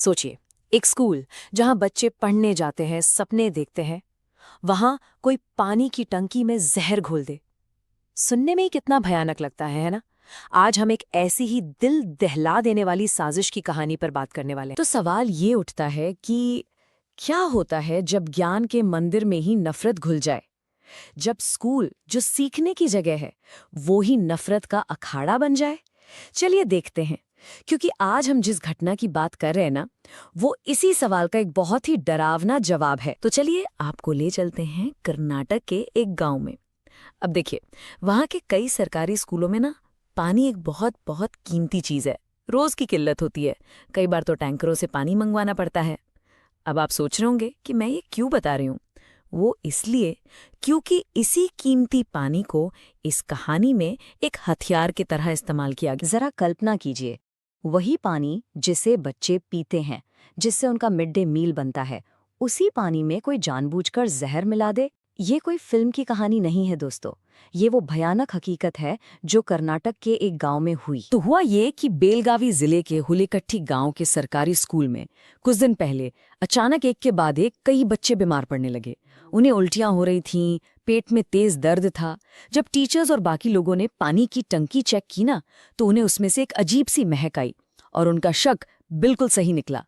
सोचिए, एक स्कूल जहां बच्चे पढ़ने जाते हैं, सपने देखते हैं, वहां कोई पानी की टंकी में जहर घोल दे। सुनने में ही कितना भयानक लगता है ना? आज हम एक ऐसी ही दिल दहला देने वाली साजिश की कहानी पर बात करने वाले हैं। तो सवाल ये उठता है कि क्या होता है जब ज्ञान के मंदिर में ही नफरत घुल जाए? जब स्कूल जो सीखने की जगह है वो ही नफरत का अखाड़ा बन जाए? चलिए देखते हैं, क्योंकि आज हम जिस घटना की बात कर रहे हैं ना, वो इसी सवाल का एक बहुत ही डरावना जवाब है। तो चलिए आपको ले चलते हैं कर्नाटक के एक गांव में। अब देखिए, वहां के कई सरकारी स्कूलों में ना पानी एक बहुत बहुत कीमती चीज है। रोज की किल्लत होती है, कई बार तो टैंकरों से पानी मंगवाना पड़ता है। अब आप सोच रहे होंगे कि मैं ये क्यों बता रही हूँ। वो इसलिए क्योंकि इसी कीमती पानी को इस कहानी में एक हथियार की तरह इस्तेमाल किया गया। जरा कल्पना कीजिए, वही पानी जिसे बच्चे पीते हैं, जिससे उनका मिड डे मील बनता है, उसी पानी में कोई जानबूझकर जहर मिला दे। ये कोई फिल्म की कहानी नहीं है दोस्तों, ये वो भयानक हकीकत है जो कर्नाटक के एक गांव में हुई। तो हुआ ये कि बेलगावी जिले के हुलिकट्टी गांव के सरकारी स्कूल में कुछ दिन पहले अचानक एक के बाद एक कई बच्चे बीमार पड़ने लगे। उन्हें उल्टियां हो रही थीं, पेट में तेज दर्द था। जब टीचर्स और बाकी लोगों ने पानी की टंकी चेक की ना, तो उन्हें उसमें से एक अजीब सी महक आई और उनका शक बिल्कुल सही निकला।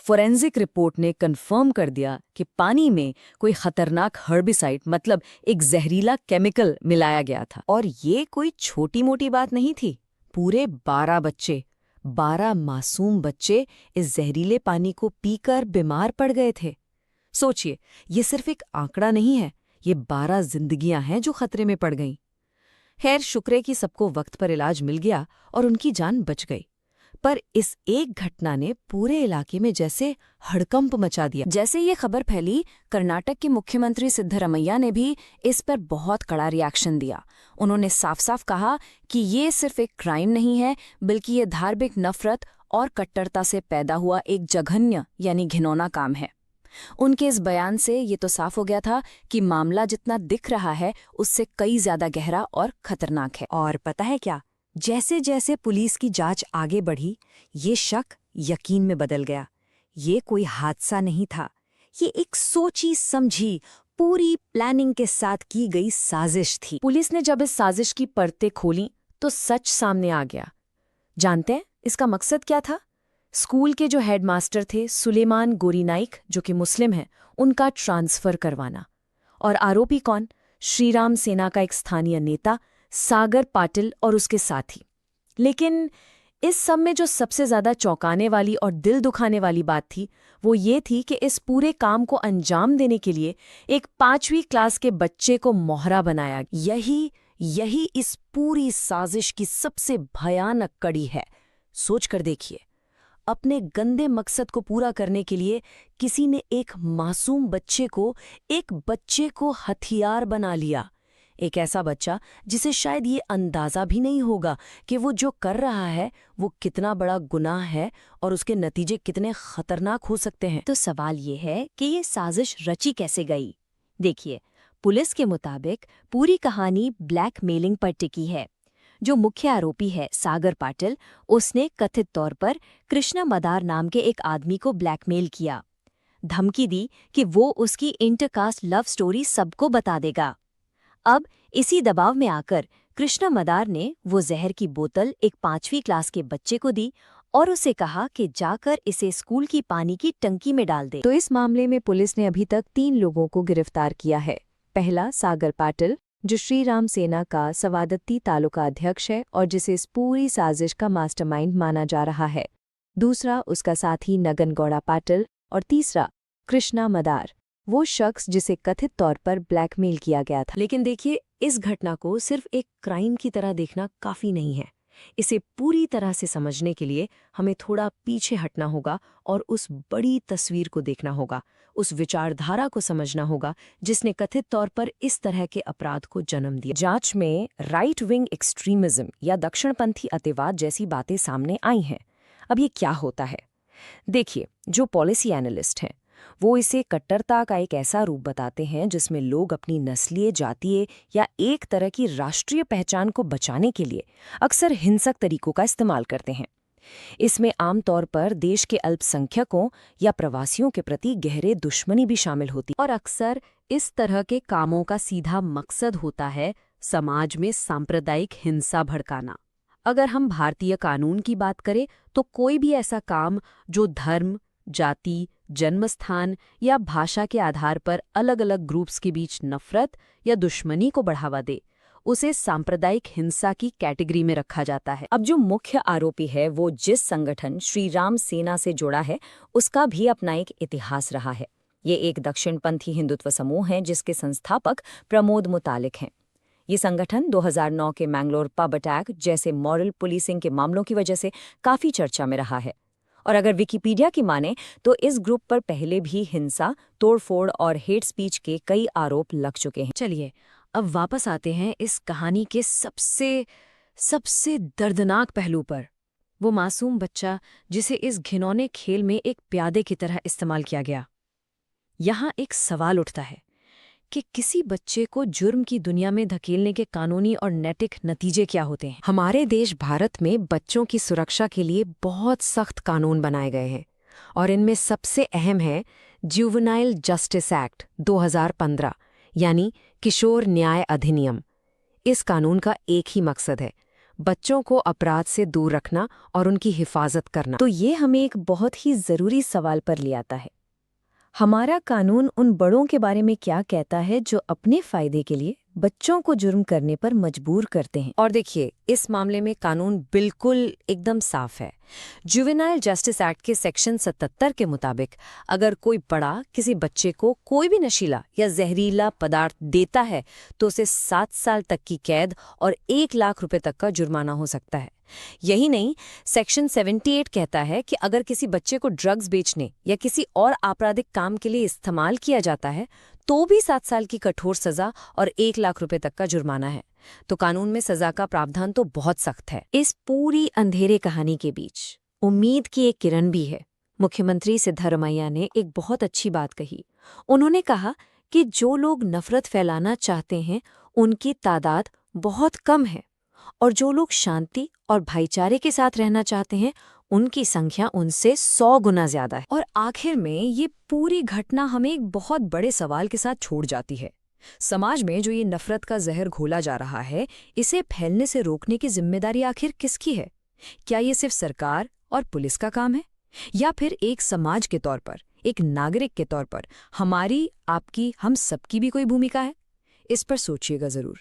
फोरेंसिक रिपोर्ट ने कंफर्म कर दिया कि पानी में कोई खतरनाक हर्बिसाइड, मतलब एक जहरीला केमिकल मिलाया गया था। और ये कोई छोटी मोटी बात नहीं थी। पूरे 12 मासूम बच्चे इस जहरीले पानी को पीकर बीमार पड़ गए थे। सोचिए, ये सिर्फ एक आंकड़ा नहीं है, ये 12 जिंदगियां हैं जो खतरे में पड़ गईं। खैर, शुक्र है कि सबको वक्त पर इलाज मिल गया और उनकी जान बच गई। पर इस एक घटना ने पूरे इलाके में जैसे हड़कंप मचा दिया। जैसे ये खबर फैली, कर्नाटक के मुख्यमंत्री सिद्धरमैया ने भी इस पर बहुत कड़ा रिएक्शन दिया। उन्होंने साफ साफ कहा कि ये सिर्फ एक क्राइम नहीं है, बल्कि ये धार्मिक नफरत और कट्टरता से पैदा हुआ एक जघन्य यानी घिनौना काम है। उनके इस बयान से ये तो साफ हो गया था कि मामला जितना दिख रहा है उससे कई ज्यादा गहरा और खतरनाक है। और पता है क्या, जैसे जैसे पुलिस की जांच आगे बढ़ी, ये शक यकीन में बदल गया। ये कोई हादसा नहीं था, ये एक सोची समझी पूरी प्लानिंग के साथ की गई साजिश थी। पुलिस ने जब इस साजिश की परतें खोलीं तो सच सामने आ गया। जानते हैं इसका मकसद क्या था? स्कूल के जो हेडमास्टर थे सुलेमान गोरीनाइक, जो कि मुस्लिम हैं, उनका ट्रांसफर करवाना। और आरोपी कौन? श्रीराम सेना का एक स्थानीय नेता सागर पाटिल और उसके साथी। लेकिन इस सब में जो सबसे ज्यादा चौंकाने वाली और दिल दुखाने वाली बात थी, वो ये थी कि इस पूरे काम को अंजाम देने के लिए एक 5वीं क्लास के बच्चे को मोहरा बनाया। यही इस पूरी साजिश की सबसे भयानक कड़ी है। सोच कर देखिए, अपने गंदे मकसद को पूरा करने के लिए किसी ने एक मासूम बच्चे को हथियार बना लिया। एक ऐसा बच्चा जिसे शायद ये अंदाजा भी नहीं होगा कि वो जो कर रहा है वो कितना बड़ा गुनाह है और उसके नतीजे कितने खतरनाक हो सकते हैं। तो सवाल ये है कि ये साजिश रची कैसे गई? देखिए, पुलिस के मुताबिक पूरी कहानी ब्लैकमेलिंग पर टिकी है। जो मुख्य आरोपी है सागर पाटिल, उसने कथित तौर पर कृष्णा मदार नाम के एक आदमी को ब्लैकमेल किया। धमकी दी कि वो उसकी इंटरकास्ट लव स्टोरी सबको बता देगा। अब इसी दबाव में आकर कृष्णा मदार ने वो जहर की बोतल एक 5वीं क्लास के बच्चे को दी और उसे कहा कि जाकर इसे स्कूल की पानी की टंकी में डाल दे। तो इस मामले में पुलिस ने अभी तक 3 लोगों को गिरफ्तार किया है। पहला, सागर पाटिल, जो श्रीराम सेना का सवादत्ती तालुका अध्यक्ष है और जिसे इस पूरी साजिश का मास्टरमाइंड माना जा रहा है। दूसरा, उसका साथी नगन गौड़ा पाटिल। और तीसरा, कृष्णा मदार, वो शख्स जिसे कथित तौर पर ब्लैकमेल किया गया था। लेकिन देखिए, इस घटना को सिर्फ एक क्राइम की तरह देखना काफी नहीं है। इसे पूरी तरह से समझने के लिए हमें थोड़ा पीछे हटना होगा और उस बड़ी तस्वीर को देखना होगा, उस विचारधारा को समझना होगा जिसने कथित तौर पर इस तरह के अपराध को जन्म दिया। जांच में राइट विंग एक्सट्रीमिज्म या दक्षिणपंथी अतिवाद जैसी बातें सामने आई हैं। अब ये क्या होता है? देखिए, जो पॉलिसी एनालिस्ट हैं वो इसे कट्टरता का एक ऐसा रूप बताते हैं जिसमें लोग अपनी नस्लीय, जातीय या एक तरह की राष्ट्रीय पहचान को बचाने के लिए अक्सर हिंसक तरीकों का इस्तेमाल करते हैं। इसमें आमतौर पर देश के अल्पसंख्यकों या प्रवासियों के प्रति गहरे दुश्मनी भी शामिल होती और अक्सर इस तरह के कामों का सीधा मकसद होता है समाज में सांप्रदायिक हिंसा भड़काना। अगर हम भारतीय कानून की बात करें तो कोई भी ऐसा काम जो धर्म, जाति, जन्मस्थान या भाषा के आधार पर अलग अलग ग्रुप्स के बीच नफरत या दुश्मनी को बढ़ावा दे, उसे सांप्रदायिक हिंसा की कैटेगरी में रखा जाता है। अब जो मुख्य आरोपी है वो जिस संगठन श्री राम सेना से जुड़ा है उसका भी अपना एक इतिहास रहा है। ये एक दक्षिणपंथी हिंदुत्व समूह है जिसके संस्थापक प्रमोद मुतालिक हैं। ये संगठन 2009 के मैंगलोर पब अटैक जैसे मॉरल पुलिसिंग के मामलों की वजह से काफी चर्चा में रहा है। और अगर विकिपीडिया की माने तो इस ग्रुप पर पहले भी हिंसा, तोड़फोड़ और हेट स्पीच के कई आरोप लग चुके हैं। चलिए अब वापस आते हैं इस कहानी के सबसे दर्दनाक पहलू पर। वो मासूम बच्चा जिसे इस घिनौने खेल में एक प्यादे की तरह इस्तेमाल किया गया। यहाँ एक सवाल उठता है कि किसी बच्चे को जुर्म की दुनिया में धकेलने के कानूनी और नैतिक नतीजे क्या होते हैं। हमारे देश भारत में बच्चों की सुरक्षा के लिए बहुत सख्त कानून बनाए गए हैं और इनमें सबसे अहम है जुवेनाइल जस्टिस एक्ट 2015 यानी किशोर न्याय अधिनियम। इस कानून का एक ही मकसद है, बच्चों को अपराध से दूर रखना और उनकी हिफाजत करना। तो ये हमें एक बहुत ही जरूरी सवाल पर ले आता है। हमारा कानून उन बड़ों के बारे में क्या कहता है जो अपने फायदे के लिए बच्चों को जुर्म करने पर मजबूर करते हैं। और देखिए, इस मामले में कानून बिल्कुल एकदम साफ है। जुवेनाइल जस्टिस एक्ट के सेक्शन 77 के मुताबिक अगर कोई बड़ा किसी बच्चे को कोई भी नशीला या जहरीला पदार्थ देता है तो उसे 7 साल तक की कैद और 1 लाख रुपए तक का जुर्माना हो सकता है। यही नहीं, सेक्शन 78 कहता है कि अगर किसी बच्चे को ड्रग्स बेचने या किसी और आपराधिक काम के लिए इस्तेमाल किया जाता है तो भी 7 साल की कठोर सजा और 1 लाख रुपए तक का जुर्माना है। तो कानून में सजा का प्रावधान तो बहुत सख्त है। इस पूरी अंधेरे कहानी के बीच उम्मीद की एक किरण भी है। मुख्यमंत्री सिद्धरामैया ने एक बहुत अच्छी बात कही। उन्होंने कहा कि जो लोग नफरत फैलाना चाहते हैं उनकी तादाद बहुत कम है और जो लोग शांति और भाईचारे के साथ रहना चाहते हैं उनकी संख्या उनसे 100 गुना ज्यादा है। और आखिर में ये पूरी घटना हमें एक बहुत बड़े सवाल के साथ छोड़ जाती है। समाज में जो ये नफरत का जहर घोला जा रहा है, इसे फैलने से रोकने की जिम्मेदारी आखिर किसकी है? क्या ये सिर्फ सरकार और पुलिस का काम है, या फिर एक समाज के तौर पर, एक नागरिक के तौर पर हमारी, आपकी, हम सबकी भी कोई भूमिका है? इस पर सोचिएगा जरूर।